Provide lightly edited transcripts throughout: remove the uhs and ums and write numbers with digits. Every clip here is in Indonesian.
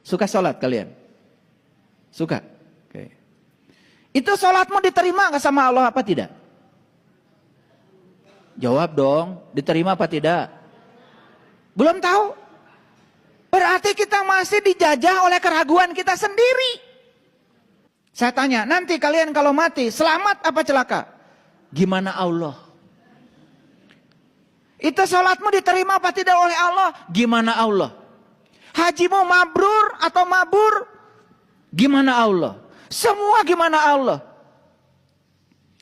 Suka sholat kalian? Suka? Oke. Itu sholatmu diterima nggak sama Allah apa tidak? Jawab dong, diterima apa tidak? Belum tahu? Berarti kita masih dijajah oleh keraguan kita sendiri. Saya tanya, nanti kalian kalau mati, selamat apa celaka? Gimana Allah? Itu sholatmu diterima apa tidak oleh Allah? Gimana Allah? Hajimu mabrur atau mabur? Gimana Allah? Semua gimana Allah?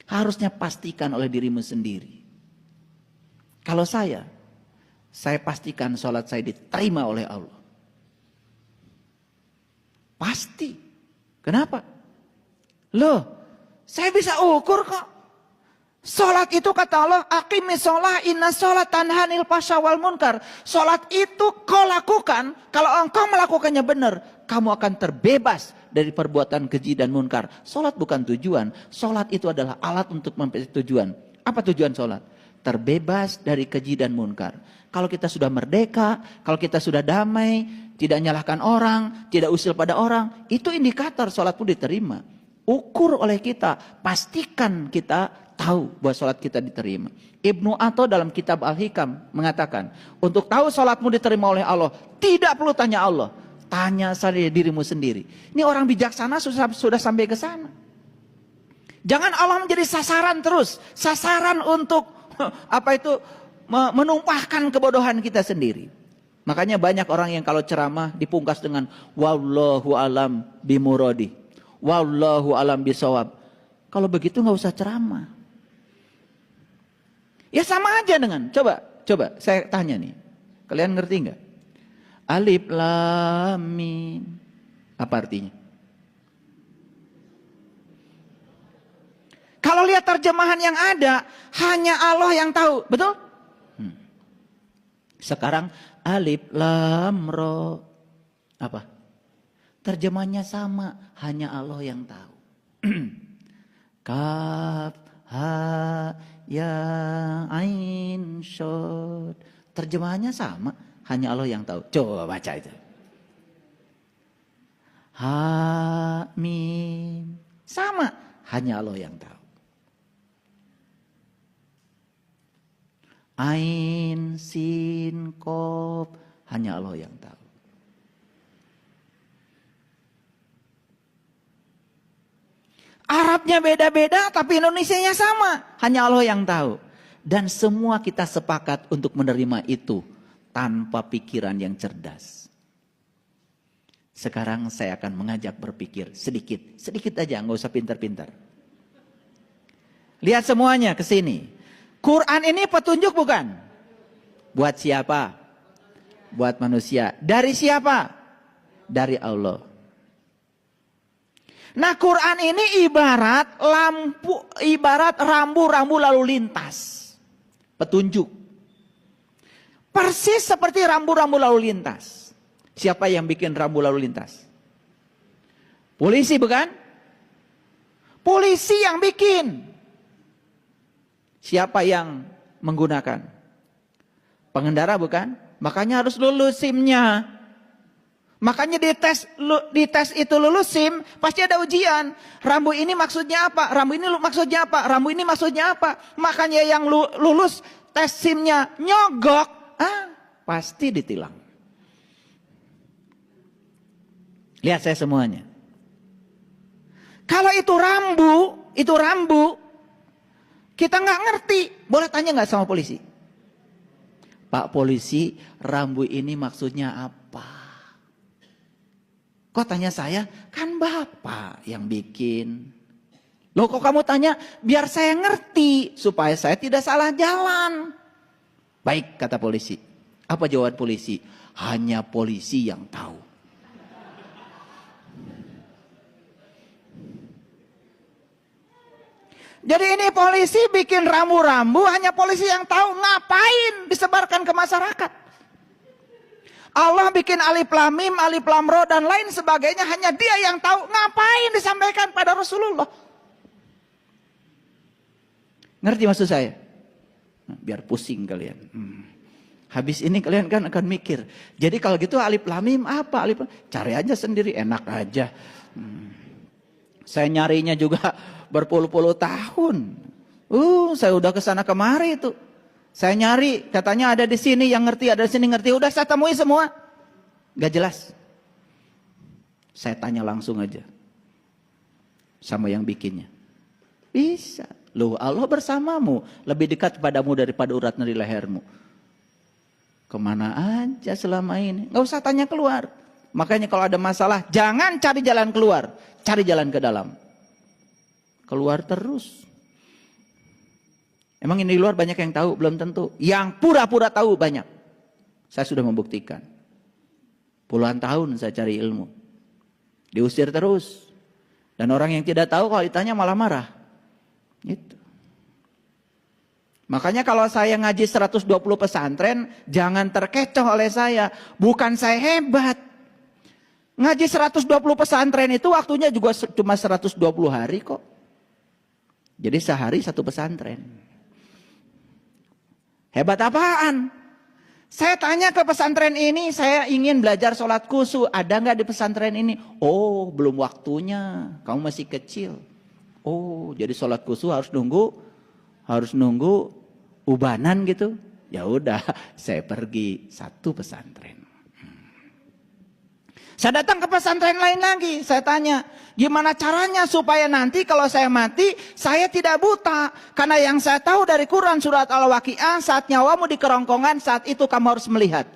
Harusnya pastikan oleh dirimu sendiri. Kalau saya pastikan sholat saya diterima oleh Allah. Pasti. Kenapa? Loh, saya bisa ukur kok. Sholat itu kata Allah, aqimis sholat, inna sholat tanhanil fasya wal munkar. Sholat itu kau lakukan, kalau engkau melakukannya benar, kamu akan terbebas dari perbuatan keji dan munkar. Sholat bukan tujuan, sholat itu adalah alat untuk mencapai tujuan. Apa tujuan sholat? Terbebas dari keji dan munkar. Kalau kita sudah merdeka, kalau kita sudah damai, tidak nyalahkan orang, tidak usil pada orang, itu indikator sholat pun diterima. Ukur oleh kita, pastikan kita tahu bahwa sholat kita diterima. Ibnu Atha dalam kitab Al-Hikam mengatakan, untuk tahu sholatmu diterima oleh Allah, tidak perlu tanya Allah, tanya saja dirimu sendiri. Ini orang bijaksana sudah sampai ke sana. Jangan Allah menjadi sasaran terus, sasaran untuk menumpahkan kebodohan kita sendiri. Makanya banyak orang yang kalau ceramah dipungkas dengan wallahu alam bimuradi, wallahu alam bisawab. Kalau begitu nggak usah ceramah. Ya sama aja dengan, coba saya tanya nih. Kalian ngerti nggak? Alif lam mim. Apa artinya? Kalau lihat terjemahan yang ada, hanya Allah yang tahu, betul? Sekarang alif lam ro. Apa? Terjemahnya sama, hanya Allah yang tahu. Kaf ha ya ain shod. Terjemahannya sama, hanya Allah yang tahu. Coba baca itu. Ha mim. Sama, hanya Allah yang tahu. Ain sin qaf, hanya Allah yang tahu. Arabnya beda-beda tapi Indonesianya sama. Hanya Allah yang tahu. Dan semua kita sepakat untuk menerima itu tanpa pikiran yang cerdas. Sekarang saya akan mengajak berpikir sedikit. Sedikit aja, nggak usah pintar-pintar. Lihat semuanya ke sini. Quran ini petunjuk bukan? Buat siapa? Buat manusia. Dari siapa? Dari Allah. Nah, Quran ini ibarat rambu-rambu lalu lintas. Petunjuk. Persis seperti rambu-rambu lalu lintas. Siapa yang bikin rambu lalu lintas? Polisi bukan? Polisi yang bikin. Siapa yang menggunakan? Pengendara bukan? Makanya harus lulus SIM-nya. Makanya di tes itu lulus SIM, pasti ada ujian. Rambu ini maksudnya apa? Rambu ini maksudnya apa? Rambu ini maksudnya apa? Makanya yang lulus tes SIM-nya nyogok, pasti ditilang. Lihat saya semuanya. Kalau itu rambu, kita nggak ngerti. Boleh tanya nggak sama polisi? Pak polisi, rambu ini maksudnya apa? Kok tanya saya? Kan Bapak yang bikin. Loh kok kamu tanya? Biar saya ngerti. Supaya saya tidak salah jalan. Baik, kata polisi. Apa jawaban polisi? Hanya polisi yang tahu. Jadi ini polisi bikin rambu-rambu, hanya polisi yang tahu. Ngapain disebarkan ke masyarakat? Allah bikin alif lam mim, alif lam ro dan lain sebagainya, hanya dia yang tahu. Ngapain disampaikan pada Rasulullah? Ngerti maksud saya? Biar pusing kalian. Habis ini kalian kan akan mikir. Jadi kalau gitu alif lam mim apa? Alif lam, cari aja sendiri, enak aja. Saya nyarinya juga berpuluh-puluh tahun. Saya udah kesana kemari itu. Saya nyari, katanya ada di sini yang ngerti, ada di sini ngerti. Udah saya temui semua. Gak jelas. Saya tanya langsung aja. Sama yang bikinnya. Bisa. Loh, Allah bersamamu. Lebih dekat padamu daripada urat nadi lehermu. Kemana aja selama ini? Gak usah tanya keluar. Makanya kalau ada masalah, jangan cari jalan keluar. Cari jalan ke dalam. Keluar terus. Emang ini di luar banyak yang tahu? Belum tentu. Yang pura-pura tahu banyak. Saya sudah membuktikan. Puluhan tahun saya cari ilmu. Diusir terus. Dan orang yang tidak tahu kalau ditanya malah marah. Gitu. Makanya kalau saya ngaji 120 pesantren, jangan terkecoh oleh saya. Bukan saya hebat. Ngaji 120 pesantren itu waktunya juga cuma 120 hari kok. Jadi sehari satu pesantren. Hebat apaan? Saya tanya ke pesantren ini, saya ingin belajar sholat khusyuk. Ada nggak di pesantren ini? Oh, belum waktunya. Kamu masih kecil. Oh, jadi sholat khusyuk harus nunggu ubanan gitu. Ya udah, saya pergi satu pesantren. Saya datang ke pesantren lain lagi. Saya tanya, gimana caranya supaya nanti kalau saya mati, saya tidak buta. Karena yang saya tahu dari Quran surat Al-Waqi'ah, saat nyawamu di kerongkongan, saat itu kamu harus melihat.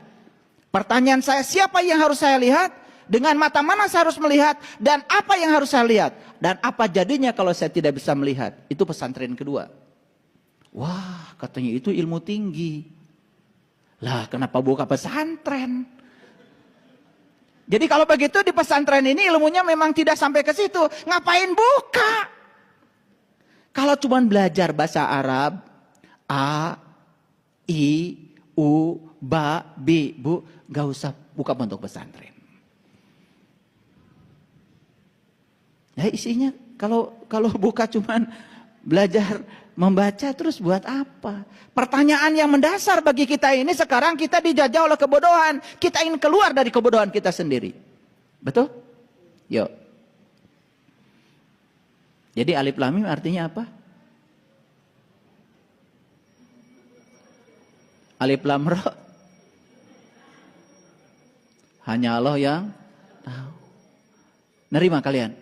Pertanyaan saya, siapa yang harus saya lihat? Dengan mata mana saya harus melihat? Dan apa yang harus saya lihat? Dan apa jadinya kalau saya tidak bisa melihat? Itu pesantren kedua. Wah, katanya itu ilmu tinggi. Lah, kenapa buka pesantren? Jadi kalau begitu di pesantren ini ilmunya memang tidak sampai ke situ. Ngapain buka? Kalau cuma belajar bahasa Arab, A, I, U, Ba, Bi, Bu, gak usah buka pondok pesantren. Ya isinya kalau buka cuman belajar membaca terus buat apa? Pertanyaan yang mendasar bagi kita ini sekarang kita dijajah oleh kebodohan. Kita ingin keluar dari kebodohan kita sendiri. Betul? Yuk. Jadi alif lam mim artinya apa? Alif lam ra. Hanya Allah yang tahu. Nerima kalian?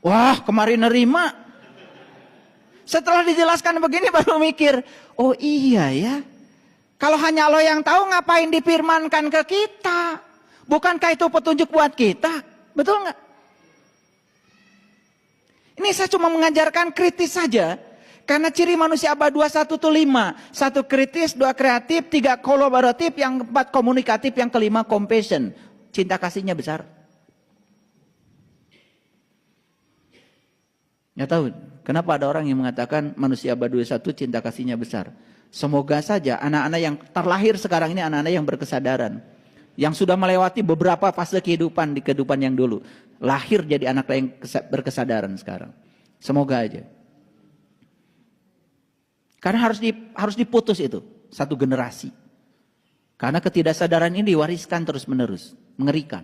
Wah, kemarin nerima. Setelah dijelaskan begini baru mikir, oh iya ya. Kalau hanya Allah yang tahu ngapain difirmankan ke kita? Bukankah itu petunjuk buat kita? Betul nggak? Ini saya cuma mengajarkan kritis saja. Karena ciri manusia abad 21 itu 5. 1 kritis, 2 kreatif, 3 kolaboratif, yang 4 komunikatif, yang kelima compassion. Cinta kasihnya besar. Nggak tahu kenapa ada orang yang mengatakan manusia abad 21 cinta kasihnya besar. Semoga saja anak-anak yang terlahir sekarang ini anak-anak yang berkesadaran. Yang sudah melewati beberapa fase kehidupan di kehidupan yang dulu. Lahir jadi anak yang berkesadaran sekarang. Semoga aja. Karena harus diputus itu. Satu generasi. Karena ketidaksadaran ini diwariskan terus menerus. Mengerikan.